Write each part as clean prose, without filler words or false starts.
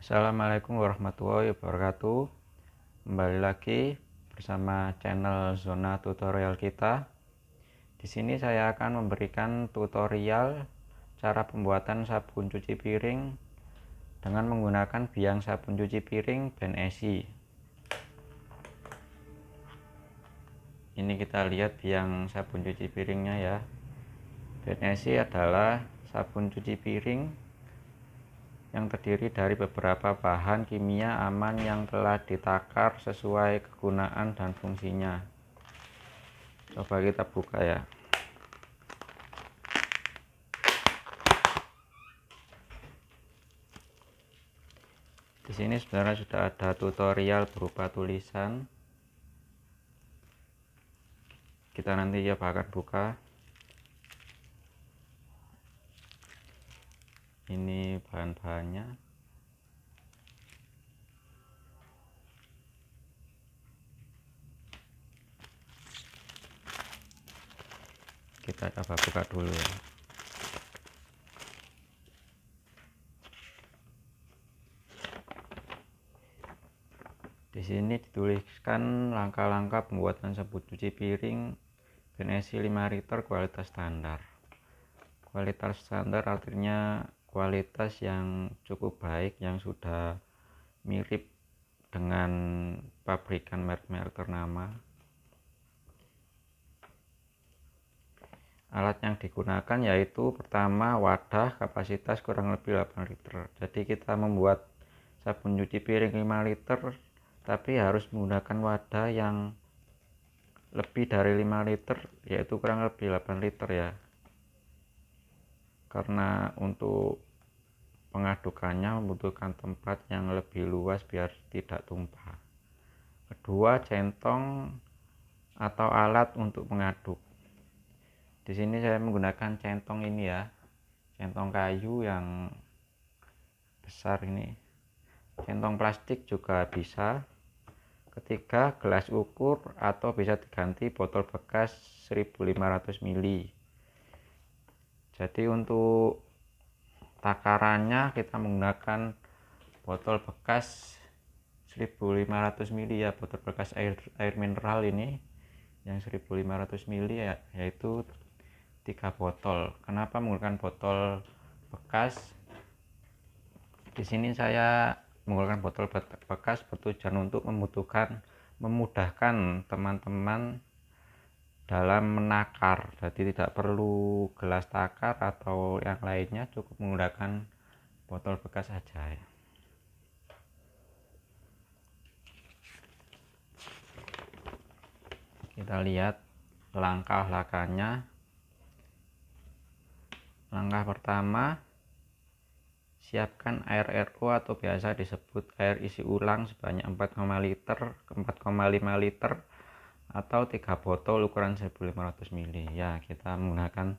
Assalamualaikum warahmatullahi wabarakatuh. Kembali lagi bersama channel Zona Tutorial kita. Di sini saya akan memberikan tutorial cara pembuatan sabun cuci piring dengan menggunakan biang sabun cuci piring brand Essie. Ini kita lihat biang sabun cuci piringnya ya. Brand Essie adalah sabun cuci piring yang terdiri dari beberapa bahan kimia aman yang telah ditakar sesuai kegunaan dan fungsinya. Coba kita buka ya. Di sini sebenarnya sudah ada tutorial berupa tulisan. Kita nanti coba akan buka. Ini bahan-bahannya. Kita coba buka dulu ya. Di sini dituliskan langkah-langkah pembuatan sabun cuci piring brand Essie 5 liter kualitas standar. Kualitas standar artinya kualitas yang cukup baik, yang sudah mirip dengan pabrikan merek-merek ternama. Alat yang digunakan yaitu pertama wadah kapasitas kurang lebih 8 liter. Jadi kita membuat sabun cuci piring 5 liter tapi harus menggunakan wadah yang lebih dari 5 liter, yaitu kurang lebih 8 liter ya. Karena untuk pengadukannya membutuhkan tempat yang lebih luas biar tidak tumpah. Kedua, centong atau alat untuk mengaduk. Di sini saya menggunakan centong ini ya, centong kayu yang besar ini. Centong plastik juga bisa. Ketiga, gelas ukur atau bisa diganti botol bekas 1500 ml. Jadi untuk takarannya kita menggunakan botol bekas 1500 ml ya, botol bekas air mineral ini yang 1500 ml ya, yaitu 3 botol. Kenapa menggunakan botol bekas? Di sini saya menggunakan botol bekas bertujuan untuk memudahkan teman-teman dalam menakar. Jadi tidak perlu gelas takar atau yang lainnya, cukup menggunakan botol bekas saja ya. Kita lihat langkah-langkahnya. Langkah pertama, siapkan air RO atau biasa disebut air isi ulang sebanyak 4,5 liter atau 3 botol ukuran 1500 ml. Ya, kita menggunakan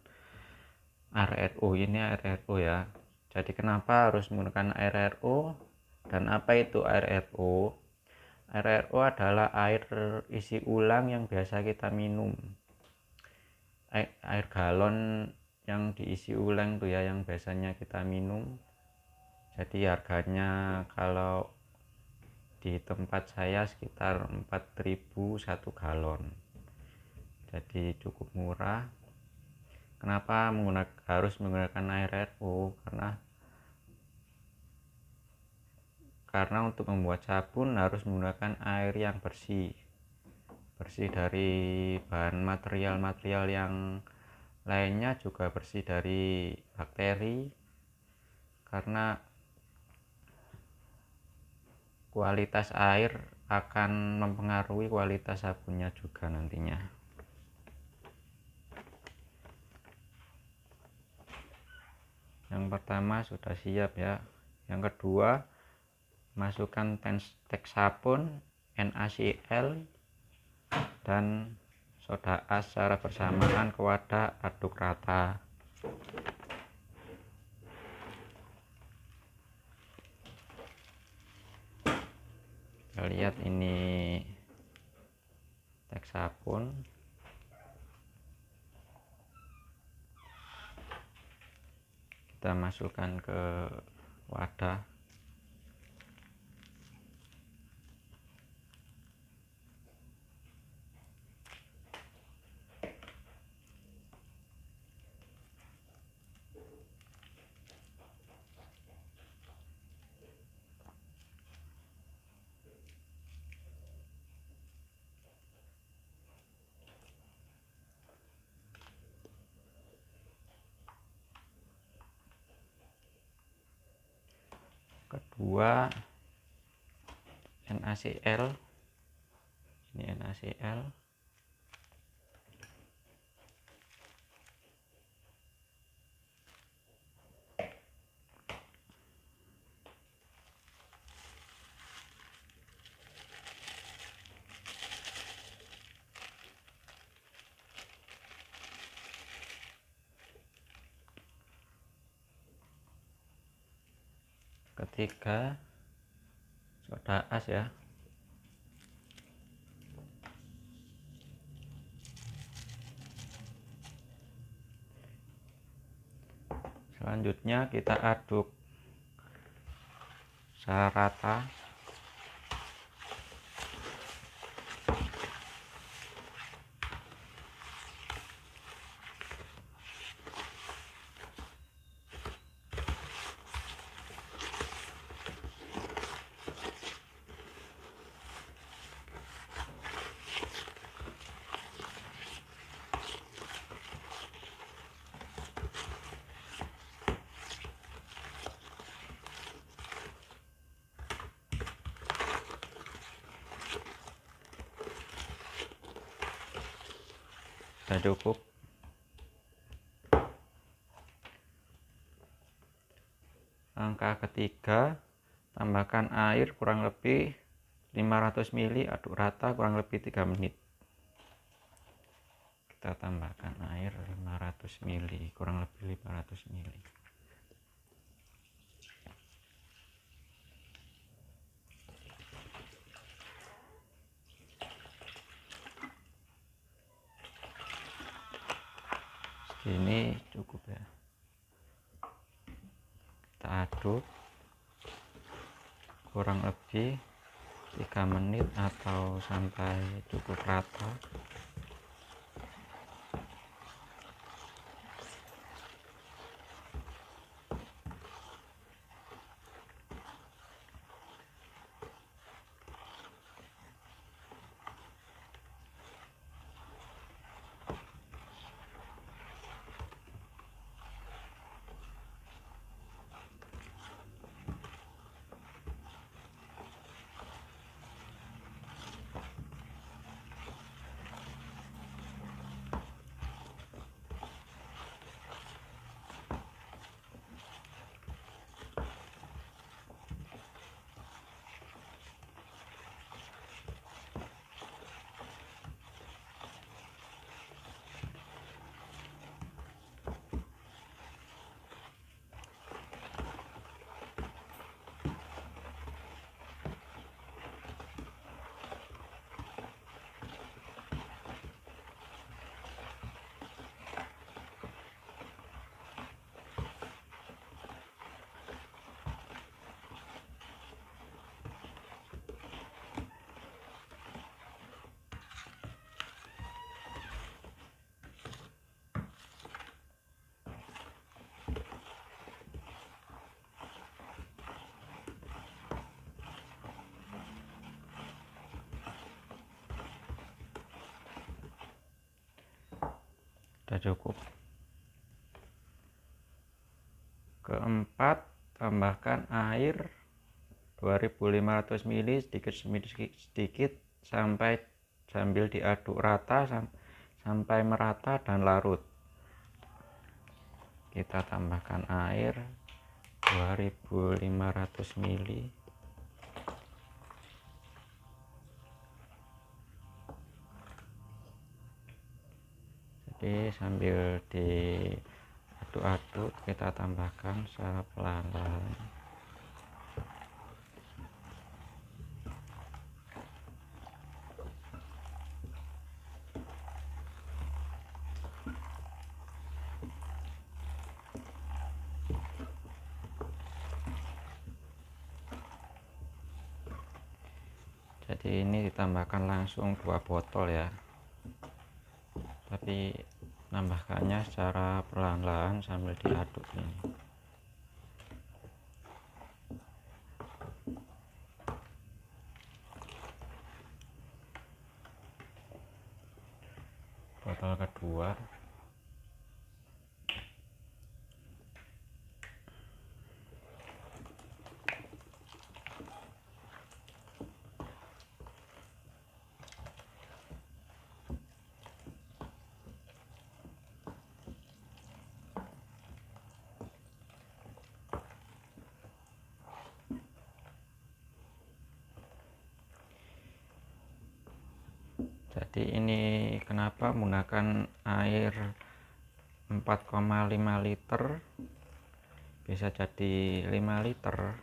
air RO. Ini air RO ya. Jadi kenapa harus menggunakan air RO dan apa itu air RO? Air RO adalah air isi ulang yang biasa kita minum. Air galon yang diisi ulang tuh ya, yang biasanya kita minum. Jadi harganya kalau di tempat saya sekitar 4.000 1 galon. Jadi cukup murah. Kenapa harus menggunakan air RO? Karena untuk membuat sabun harus menggunakan air yang bersih dari bahan material yang lainnya, juga bersih dari bakteri, karena kualitas air akan mempengaruhi kualitas sabunnya juga nantinya. Yang pertama sudah siap ya. Yang kedua, masukkan teks sabun, NaCl dan soda as secara bersamaan ke wadah, aduk rata. Kita lihat ini teks sabun. Kita masukkan ke wadah. kedua NaCl, ini NaCl, ketiga soda as ya. Selanjutnya kita aduk secara rata. Sudah cukup. Langkah ketiga, tambahkan air kurang lebih 500 ml, aduk rata kurang lebih 3 menit. Kita tambahkan air 500 ml, kurang lebih 500 ml. Segini cukup ya. Kita aduk kurang lebih 3 menit atau sampai cukup rata. Sudah cukup. Keempat, tambahkan air 2500 ml sedikit sambil diaduk rata sampai merata dan larut. Kita tambahkan air 2500 ml. Jadi sambil diaduk-aduk kita tambahkan secara pelan-pelan. Jadi ini ditambahkan langsung 2 botol ya, tapi nambahkannya secara perlahan-lahan sambil diaduk ini. Botol kedua. Jadi ini kenapa menggunakan air 4,5 liter bisa jadi 5 liter,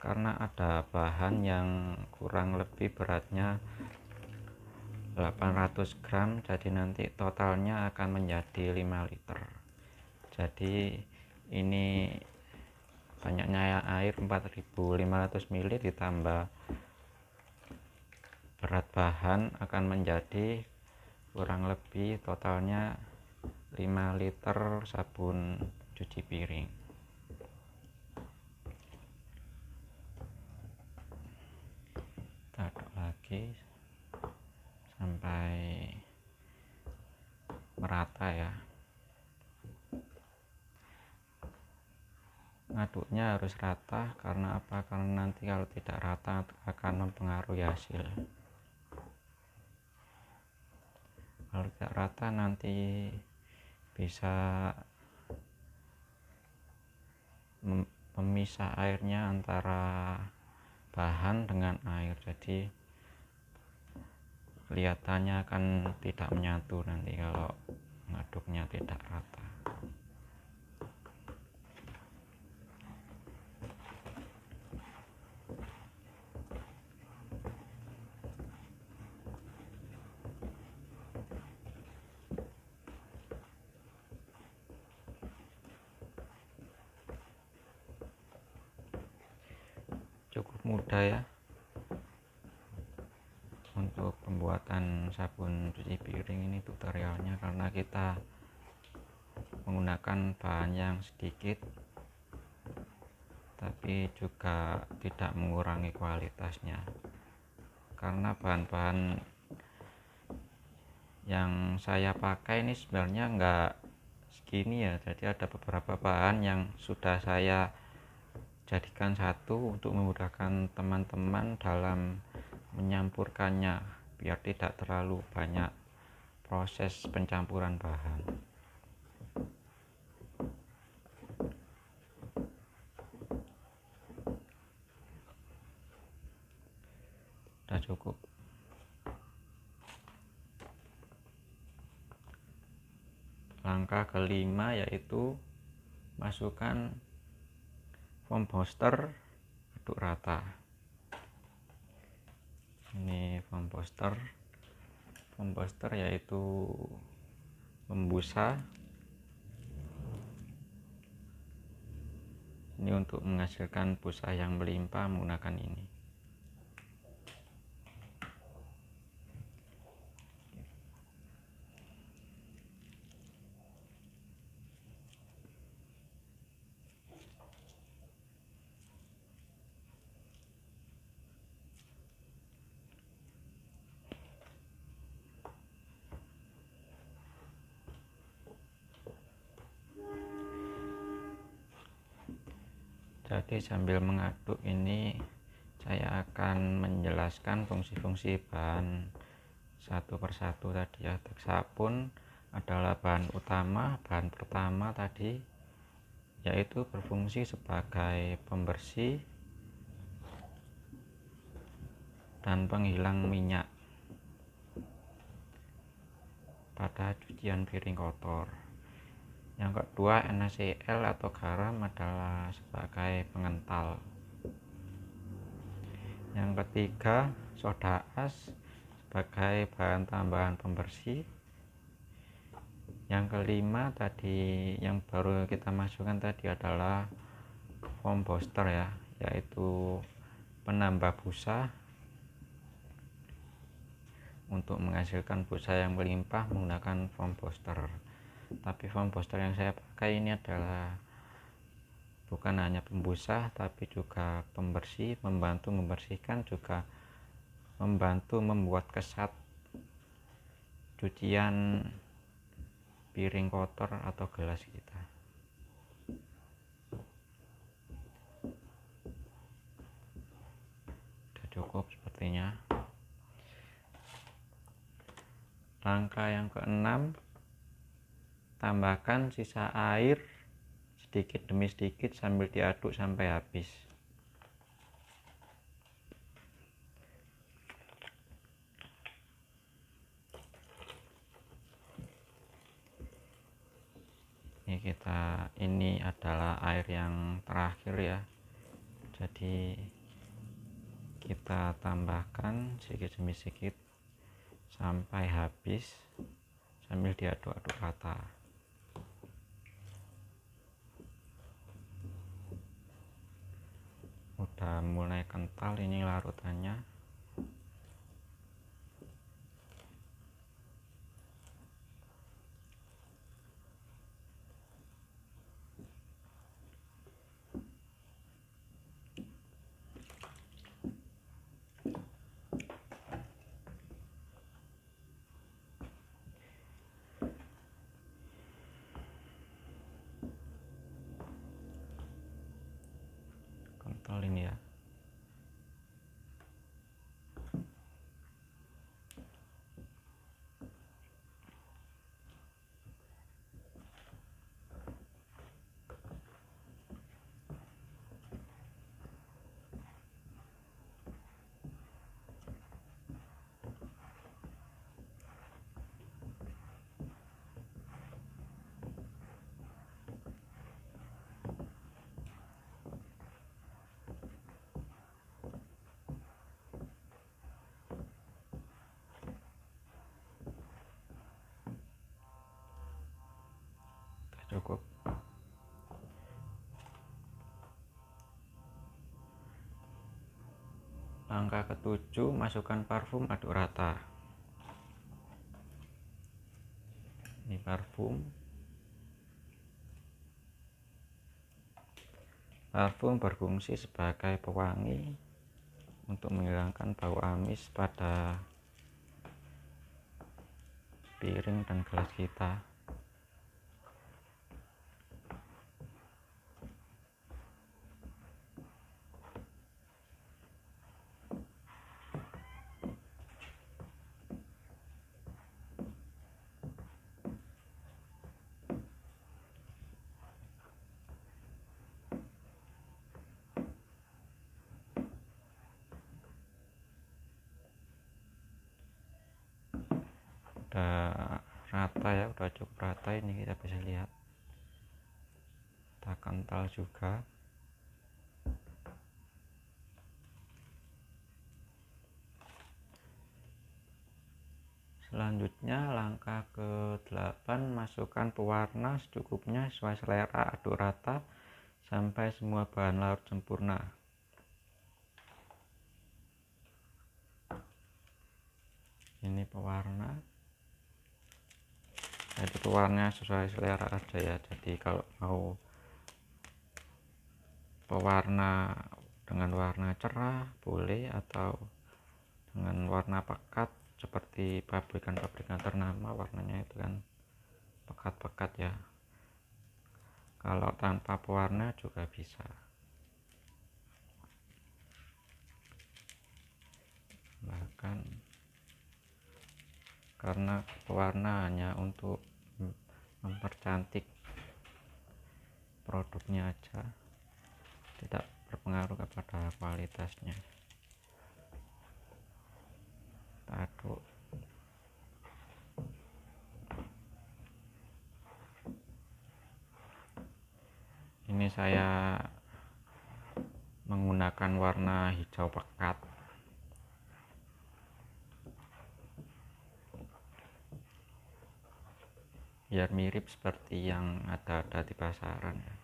karena ada bahan yang kurang lebih beratnya 800 gram, jadi nanti totalnya akan menjadi 5 liter. Jadi ini banyaknya air 4500 ml ditambah berat bahan akan menjadi kurang lebih totalnya 5 liter sabun cuci piring. Kita aduk lagi sampai merata ya. Ngaduknya harus rata, karena apa? Karena nanti kalau tidak rata akan mempengaruhi hasil. Kalau tidak rata nanti bisa memisah airnya antara bahan dengan air, jadi kelihatannya akan tidak menyatu nanti kalau ngaduknya tidak rata. Cukup mudah ya untuk pembuatan sabun cuci piring ini tutorialnya, karena kita menggunakan bahan yang sedikit tapi juga tidak mengurangi kualitasnya, karena bahan-bahan yang saya pakai ini sebenarnya enggak segini ya. Jadi ada beberapa bahan yang sudah saya jadikan satu untuk memudahkan teman-teman dalam menyampurkannya, biar tidak terlalu banyak proses pencampuran bahan. Sudah cukup. Langkah kelima yaitu masukkan foam booster, aduk rata. Ini foam booster yaitu pembusa. Ini untuk menghasilkan busa yang melimpah menggunakan ini. Jadi sambil mengaduk ini saya akan menjelaskan fungsi-fungsi bahan satu persatu tadi ya. Sabun adalah bahan utama. Bahan pertama tadi yaitu berfungsi sebagai pembersih dan penghilang minyak pada cucian piring kotor. Yang kedua, NaCl atau garam adalah sebagai pengental. Yang ketiga, soda as sebagai bahan tambahan pembersih. Yang kelima tadi yang baru kita masukkan tadi adalah foam booster ya, yaitu penambah busa untuk menghasilkan busa yang melimpah menggunakan foam booster. Tapi foam booster yang saya pakai ini adalah bukan hanya pembusa tapi juga pembersih, membantu membersihkan, juga membantu membuat kesat cucian piring kotor atau gelas kita. Sudah cukup sepertinya. Langkah yang keenam, tambahkan sisa air sedikit demi sedikit sambil diaduk sampai habis. air yang terakhir ya, jadi kita tambahkan sedikit demi sedikit sampai habis sambil diaduk-aduk rata. Udah mulai kental ini larutannya. Kental ini ya. Cukup. Langkah ketujuh, masukkan parfum, aduk rata. Ini parfum. Parfum berfungsi sebagai pewangi untuk menghilangkan bau amis pada piring dan gelas kita. Udah rata ya, udah cukup rata, ini kita bisa lihat udah kental juga. Selanjutnya langkah ke-8, masukkan pewarna secukupnya sesuai selera, aduk rata sampai semua bahan larut sempurna. Ini pewarna, jadi pewarnanya sesuai selera aja ya. Jadi kalau mau pewarna dengan warna cerah boleh, atau dengan warna pekat seperti pabrikan-pabrikan ternama, warnanya itu kan pekat-pekat ya. Kalau tanpa pewarna juga bisa. Bahkan karena pewarna hanya untuk mempercantik produknya aja, tidak berpengaruh kepada kualitasnya. Kita aduk. Ini saya menggunakan warna hijau pekat. Biar mirip seperti yang ada di pasaran ya.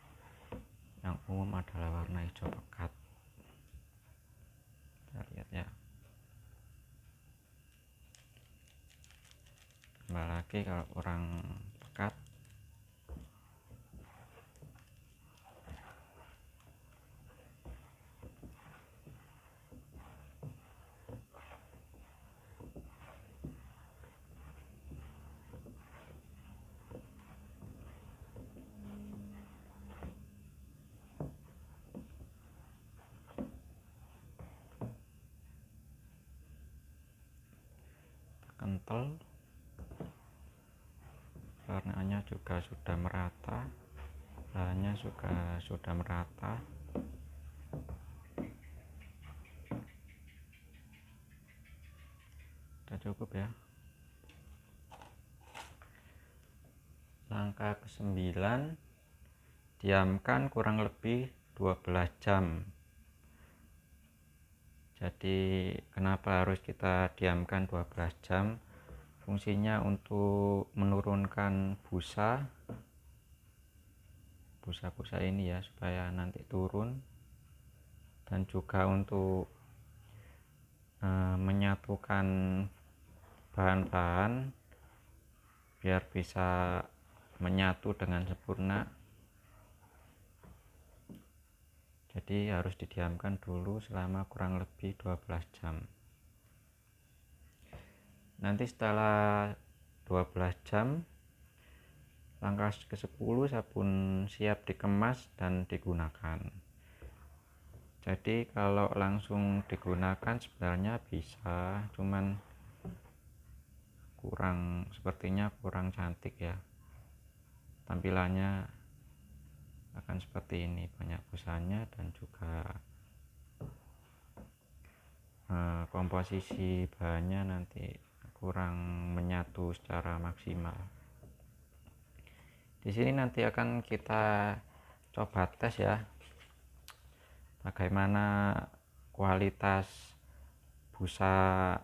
Yang umum adalah warna hijau pekat. Kita lihat ya. Tambah lagi kalau kurang pekat. Kental, warnanya juga sudah merata, bahannya juga sudah merata. Sudah cukup ya. Langkah ke-9, diamkan kurang lebih 12 jam. Jadi kenapa harus kita diamkan 12 jam? Fungsinya untuk menurunkan busa ini ya, supaya nanti turun, dan juga untuk menyatukan bahan-bahan biar bisa menyatu dengan sempurna. Jadi harus didiamkan dulu selama kurang lebih 12 jam. Nanti setelah 12 jam, langkah ke-10, sabun siap dikemas dan digunakan. Jadi kalau langsung digunakan sebenarnya bisa, cuman sepertinya kurang cantik ya, tampilannya akan seperti ini, banyak busanya dan juga komposisi bahannya nanti kurang menyatu secara maksimal. Di sini nanti akan kita coba tes ya, bagaimana kualitas busa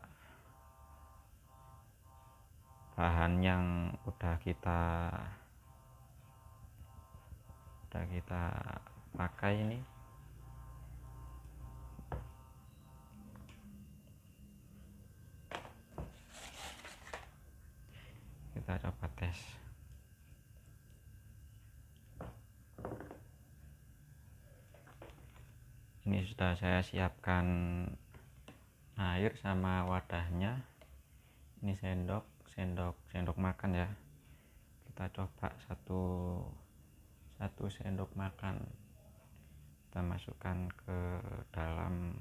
bahan yang udah kita pakai ini. Kita coba tes. Ini sudah saya siapkan air sama wadahnya. Ini sendok makan ya. Kita coba satu sendok makan kita masukkan ke dalam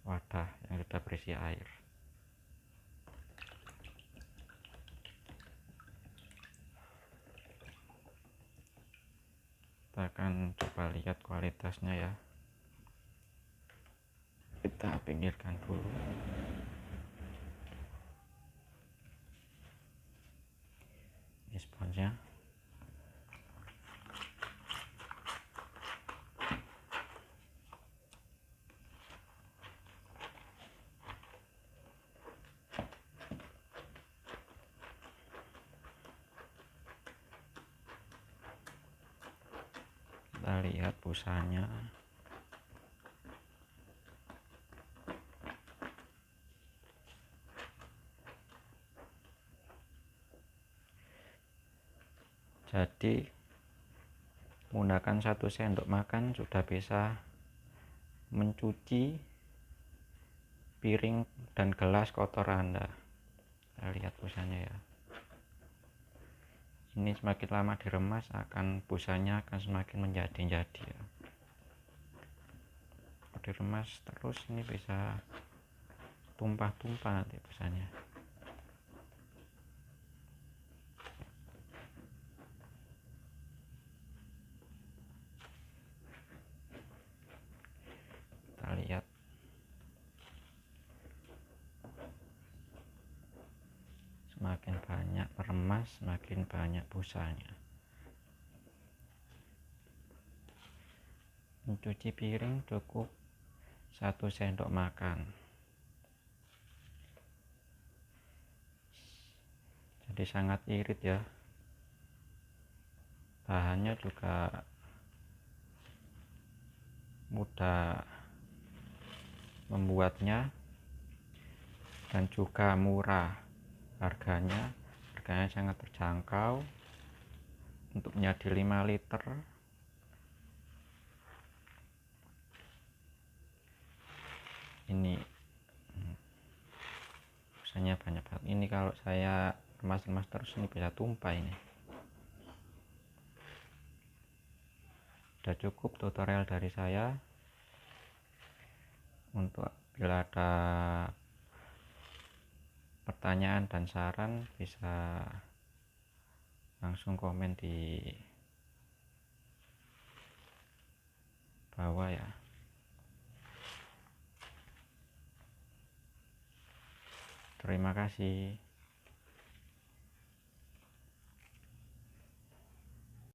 wadah yang sudah berisi air. Kita akan coba lihat kualitasnya ya. Kita pinggirkan dulu. Ini sponsnya. Kita lihat busanya. Jadi menggunakan 1 sendok makan sudah bisa mencuci piring dan gelas kotor Anda. Kita lihat busanya ya. Ini semakin lama diremas busanya akan semakin menjadi-jadi ya. Kalau diremas terus ini bisa tumpah-tumpah nanti busanya. Kita lihat. Semakin banyak meremas, semakin banyak busanya. Mencuci piring cukup 1 sendok makan. Jadi sangat irit ya. Bahannya juga mudah membuatnya dan juga murah harganya sangat terjangkau. Untuk menjadi 5 liter ini busanya banyak banget. Ini kalau saya remas terus ini bisa tumpah ini. Sudah cukup tutorial dari saya. Untuk bila ada pertanyaan dan saran bisa langsung komen di bawah ya. Terima kasih.